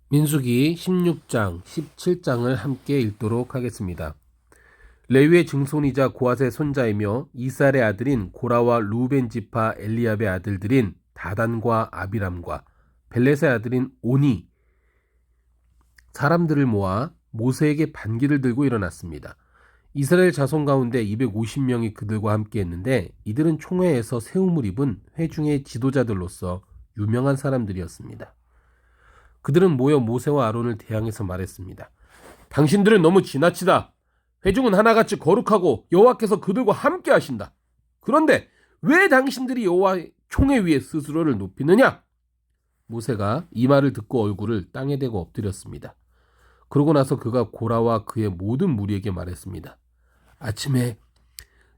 민수기 16장, 17장을 함께 읽도록 하겠습니다. 레위의 증손이자 고핫의 손자이며 이스라엘의 아들인 고라와 루벤 지파 엘리압의 아들들인 다단과 아비람과 벨렛의 아들인 오니 사람들을 모아 모세에게 반기를 들고 일어났습니다. 이스라엘 자손 가운데 250명이 그들과 함께 했는데 이들은 총회에서 세움을 입은 회중의 지도자들로서 유명한 사람들이었습니다. 그들은 모여 모세와 아론을 대항해서 말했습니다. 당신들은 너무 지나치다. 회중은 하나같이 거룩하고 여호와께서 그들과 함께 하신다. 그런데 왜 당신들이 여호와의 총회 위에 스스로를 높이느냐? 모세가 이 말을 듣고 얼굴을 땅에 대고 엎드렸습니다. 그러고 나서 그가 고라와 그의 모든 무리에게 말했습니다. 아침에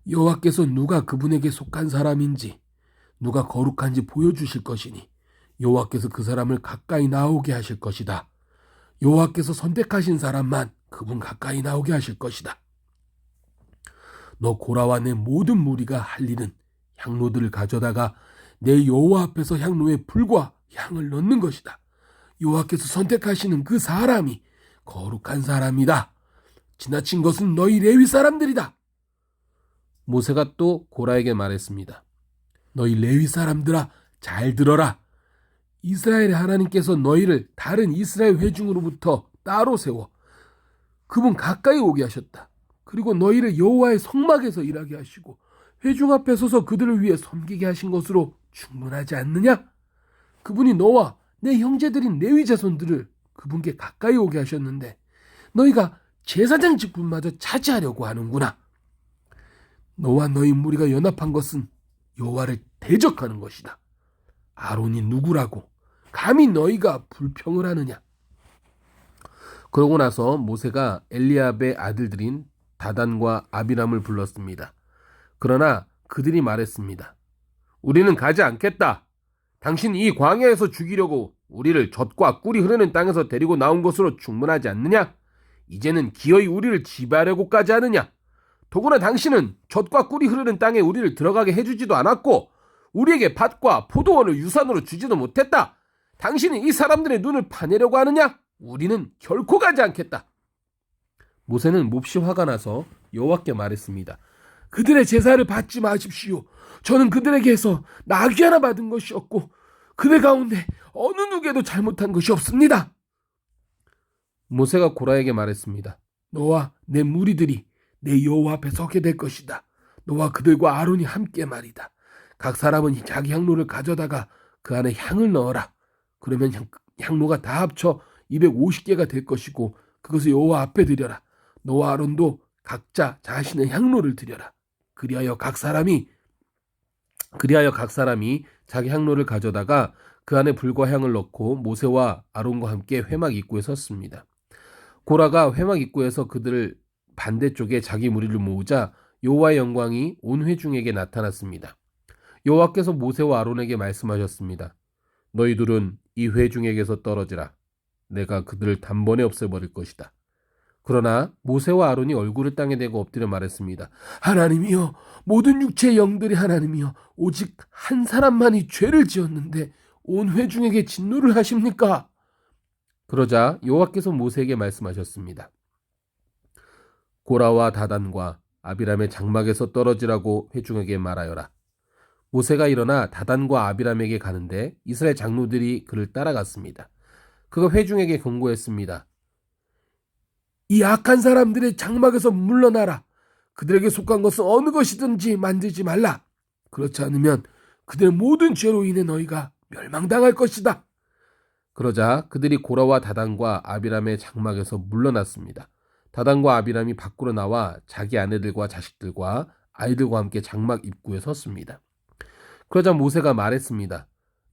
여호와께서 누가 그분에게 속한 사람인지 누가 거룩한지 보여주실 것이니 여호와께서 그 사람을 가까이 나오게 하실 것이다. 여호와께서 선택하신 사람만 그분 가까이 나오게 하실 것이다. 너 고라와 내 모든 무리가 할 일은 향로들을 가져다가 내 여호와 앞에서 향로에 불과 향을 넣는 것이다. 여호와께서 선택하시는 그 사람이 거룩한 사람이다. 지나친 것은 너희 레위 사람들이다. 모세가 또 고라에게 말했습니다. 너희 레위 사람들아 잘 들어라. 이스라엘의 하나님께서 너희를 다른 이스라엘 회중으로부터 따로 세워 그분 가까이 오게 하셨다. 그리고 너희를 여호와의 성막에서 일하게 하시고 회중 앞에 서서 그들을 위해 섬기게 하신 것으로 충분하지 않느냐? 그분이 너와 내 형제들인 레위 자손들을 그분께 가까이 오게 하셨는데 너희가 제사장 직분마저 차지하려고 하는구나. 너와 너희 무리가 연합한 것은 여호와를 대적하는 것이다. 아론이 누구라고 감히 너희가 불평을 하느냐? 그러고 나서 모세가 엘리압의 아들들인 다단과 아비람을 불렀습니다. 그러나 그들이 말했습니다. 우리는 가지 않겠다. 당신이 이 광야에서 죽이려고 우리를 젖과 꿀이 흐르는 땅에서 데리고 나온 것으로 충분하지 않느냐? 이제는 기어이 우리를 지배하려고까지 하느냐? 더구나 당신은 젖과 꿀이 흐르는 땅에 우리를 들어가게 해주지도 않았고 우리에게 밭과 포도원을 유산으로 주지도 못했다. 당신이 이 사람들의 눈을 파내려고 하느냐? 우리는 결코 가지 않겠다. 모세는 몹시 화가 나서 여호와께 말했습니다. 그들의 제사를 받지 마십시오. 저는 그들에게서 나귀 하나 받은 것이 없고 그들 가운데 어느 누구에도 잘못한 것이 없습니다. 모세가 고라에게 말했습니다. 너와 내 무리들이 내 여호와 앞에 서게 될 것이다. 너와 그들과 아론이 함께 말이다. 각 사람은 자기 향로를 가져다가 그 안에 향을 넣어라. 그러면 향로가 다 합쳐 250개가 될 것이고 그것을 여호와 앞에 드려라. 너와 아론도 각자 자신의 향로를 드려라. 그리하여 각 사람이 자기 향로를 가져다가 그 안에 불과 향을 넣고 모세와 아론과 함께 회막 입구에 섰습니다. 고라가 회막 입구에서 그들을 반대쪽에 자기 무리를 모으자 여호와의 영광이 온 회중에게 나타났습니다. 여호와께서 모세와 아론에게 말씀하셨습니다. 너희들은 이 회중에게서 떨어지라. 내가 그들을 단번에 없애버릴 것이다. 그러나 모세와 아론이 얼굴을 땅에 대고 엎드려 말했습니다. 하나님이여, 모든 육체의 영들이 하나님이여, 오직 한 사람만이 죄를 지었는데 온 회중에게 진노를 하십니까? 그러자 여호와께서 모세에게 말씀하셨습니다. 고라와 다단과 아비람의 장막에서 떨어지라고 회중에게 말하여라. 모세가 일어나 다단과 아비람에게 가는데 이스라엘 장로들이 그를 따라갔습니다. 그가 회중에게 경고했습니다. 이 악한 사람들의 장막에서 물러나라. 그들에게 속한 것은 어느 것이든지 만들지 말라. 그렇지 않으면 그들의 모든 죄로 인해 너희가 멸망당할 것이다. 그러자 그들이 고라와 다단과 아비람의 장막에서 물러났습니다. 다단과 아비람이 밖으로 나와 자기 아내들과 자식들과 아이들과 함께 장막 입구에 섰습니다. 그러자 모세가 말했습니다.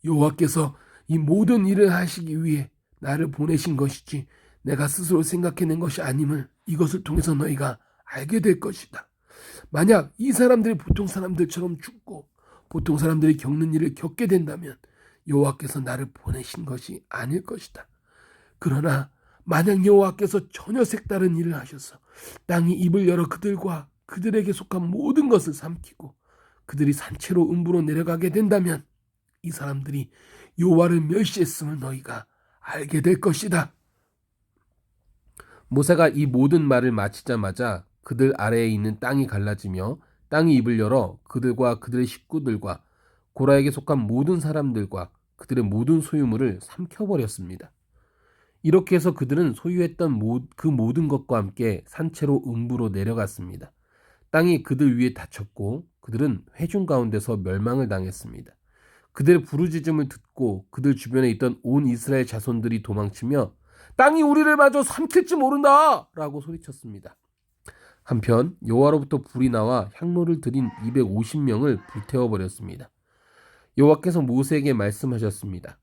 여호와께서 이 모든 일을 하시기 위해 나를 보내신 것이지 내가 스스로 생각해낸 것이 아님을 이것을 통해서 너희가 알게 될 것이다. 만약 이 사람들이 보통 사람들처럼 죽고 보통 사람들이 겪는 일을 겪게 된다면 여호와께서 나를 보내신 것이 아닐 것이다. 그러나 만약 여호와께서 전혀 색다른 일을 하셔서 땅이 입을 열어 그들과 그들에게 속한 모든 것을 삼키고 그들이 산채로 음부로 내려가게 된다면 이 사람들이 여호와를 멸시했음을 너희가 알게 될 것이다. 모세가 이 모든 말을 마치자마자 그들 아래에 있는 땅이 갈라지며 땅이 입을 열어 그들과 그들의 식구들과 고라에게 속한 모든 사람들과 그들의 모든 소유물을 삼켜버렸습니다. 이렇게 해서 그들은 소유했던 그 모든 것과 함께 산채로 음부로 내려갔습니다. 땅이 그들 위에 닫혔고 그들은 회중 가운데서 멸망을 당했습니다. 그들의 부르짖음을 듣고 그들 주변에 있던 온 이스라엘 자손들이 도망치며 땅이 우리를 마저 삼킬지 모른다! 라고 소리쳤습니다. 한편 여호와로부터 불이 나와 향로를 들인 250명을 불태워버렸습니다. 여호와께서 모세에게 말씀하셨습니다.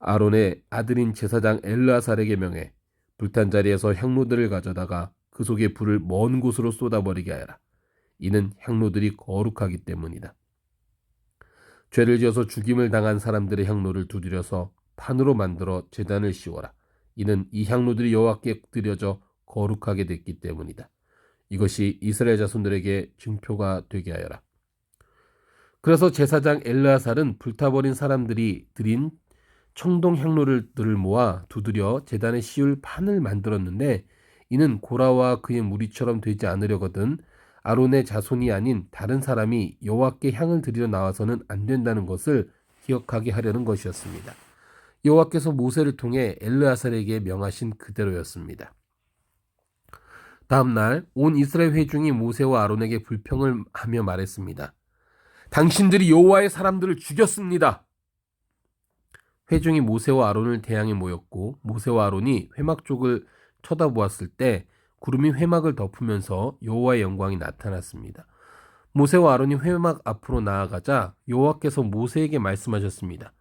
아론의 아들인 제사장 엘르아살에게 명해 불탄 자리에서 향로들을 가져다가 그 속에 불을 먼 곳으로 쏟아버리게 하여라. 이는 향로들이 거룩하기 때문이다. 죄를 지어서 죽임을 당한 사람들의 향로를 두드려서 판으로 만들어 제단을 씌워라. 이는 이 향로들이 여호와께 드려져 거룩하게 됐기 때문이다. 이것이 이스라엘 자손들에게 증표가 되게 하여라. 그래서 제사장 엘르아살은 불타버린 사람들이 드린 청동 향로들을 모아 두드려 제단에 씌울 판을 만들었는데 이는 고라와 그의 무리처럼 되지 않으려거든 아론의 자손이 아닌 다른 사람이 여호와께 향을 드리러 나와서는 안 된다는 것을 기억하게 하려는 것이었습니다. 여호와께서 모세를 통해 엘르아살에게 명하신 그대로였습니다. 다음 날 온 이스라엘 회중이 모세와 아론에게 불평을 하며 말했습니다. 당신들이 여호와의 사람들을 죽였습니다. 회중이 모세와 아론을 대항해 모였고 모세와 아론이 회막 쪽을 쳐다보았을 때 구름이 회막을 덮으면서 여호와의 영광이 나타났습니다. 모세와 아론이 회막 앞으로 나아가자 여호와께서 모세에게 말씀하셨습니다.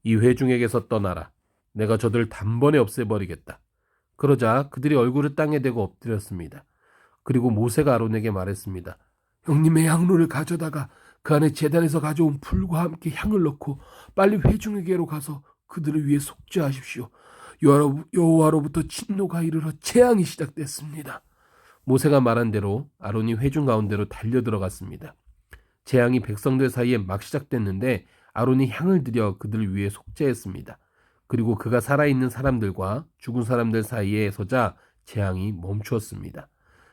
이 회중에게서 떠나라. 내가 저들을 단번에 없애버리겠다. 그러자 그들이 얼굴을 땅에 대고 엎드렸습니다. 그리고 모세가 아론에게 말했습니다. 형님의 향로를 가져다가 그 안에 제단에서 가져온 풀과 함께 향을 넣고 빨리 회중에게로 가서 그들을 위해 속죄하십시오. 여호와로부터 진노가 이르러 재앙이 시작됐습니다. 모세가 말한 대로 아론이 회중 가운데로 달려 들어갔습니다. 재앙이 백성들 사이에 막 시작됐는데 아론이 향을 들여 그들을 위해 속죄했습니다. 그리고 그가 살아있는 사람들과 죽은 사람들 사이에 서자 재앙이 멈추었습니다.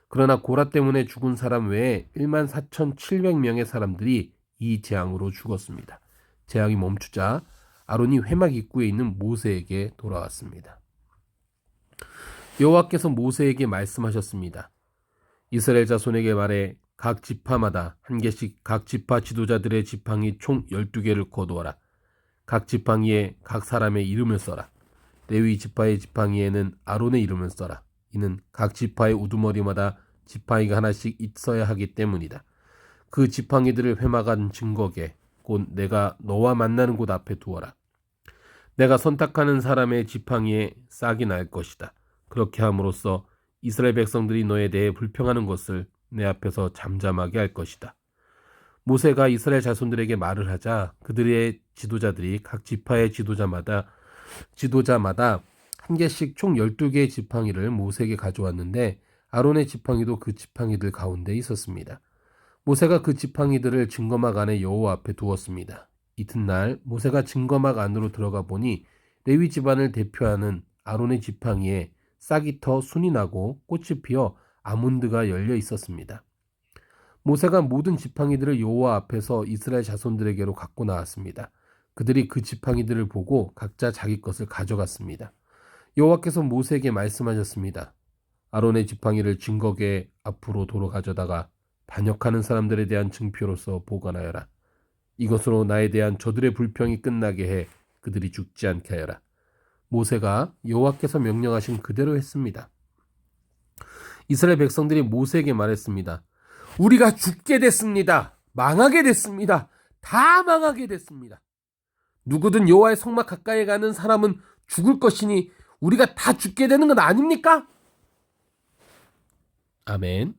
그러나 고라 때문에 죽은 사람 외에 14,700명의 사람들이 이 재앙으로 죽었습니다. 재앙이 멈추자 아론이 회막 입구에 있는 모세에게 돌아왔습니다. 여호와께서 모세에게 말씀하셨습니다. 이스라엘 자손에게 말해 각 지파마다 한 개씩 각 지파 지도자들의 지팡이 총 12개를 거두어라. 각 지팡이에 각 사람의 이름을 써라. 레위 지파의 지팡이에는 아론의 이름을 써라. 이는 각 지파의 우두머리마다 지팡이가 하나씩 있어야 하기 때문이다. 그 지팡이들을 회막한 증거계 곧 내가 너와 만나는 곳 앞에 두어라. 내가 선택하는 사람의 지팡이에 싹이 날 것이다. 그렇게 함으로써 이스라엘 백성들이 너에 대해 불평하는 것을 내 앞에서 잠잠하게 할 것이다. 모세가 이스라엘 자손들에게 말을 하자 그들의 지도자들이 각 지파의 지도자마다 한 개씩 총 12개의 지팡이를 모세에게 가져왔는데 아론의 지팡이도 그 지팡이들 가운데 있었습니다. 모세가 그 지팡이들을 증거막 안에 여호와 앞에 두었습니다. 이튿날 모세가 증거막 안으로 들어가 보니 레위 집안을 대표하는 아론의 지팡이에 싹이 터 순이 나고 꽃이 피어 아몬드가 열려 있었습니다. 모세가 모든 지팡이들을 여호와 앞에서 이스라엘 자손들에게로 갖고 나왔습니다. 그들이 그 지팡이들을 보고 각자 자기 것을 가져갔습니다. 여호와께서 모세에게 말씀하셨습니다. 아론의 지팡이를 증거궤 앞으로 도로 가져다가 반역하는 사람들에 대한 증표로서 보관하여라. 이것으로 나에 대한 저들의 불평이 끝나게 해 그들이 죽지 않게 하여라. 모세가 여호와께서 명령하신 그대로 했습니다. 이스라엘 백성들이 모세에게 말했습니다. 우리가 죽게 됐습니다. 망하게 됐습니다. 다 망하게 됐습니다. 누구든 여호와의 성막 가까이 가는 사람은 죽을 것이니 우리가 다 죽게 되는 건 아닙니까? 아멘.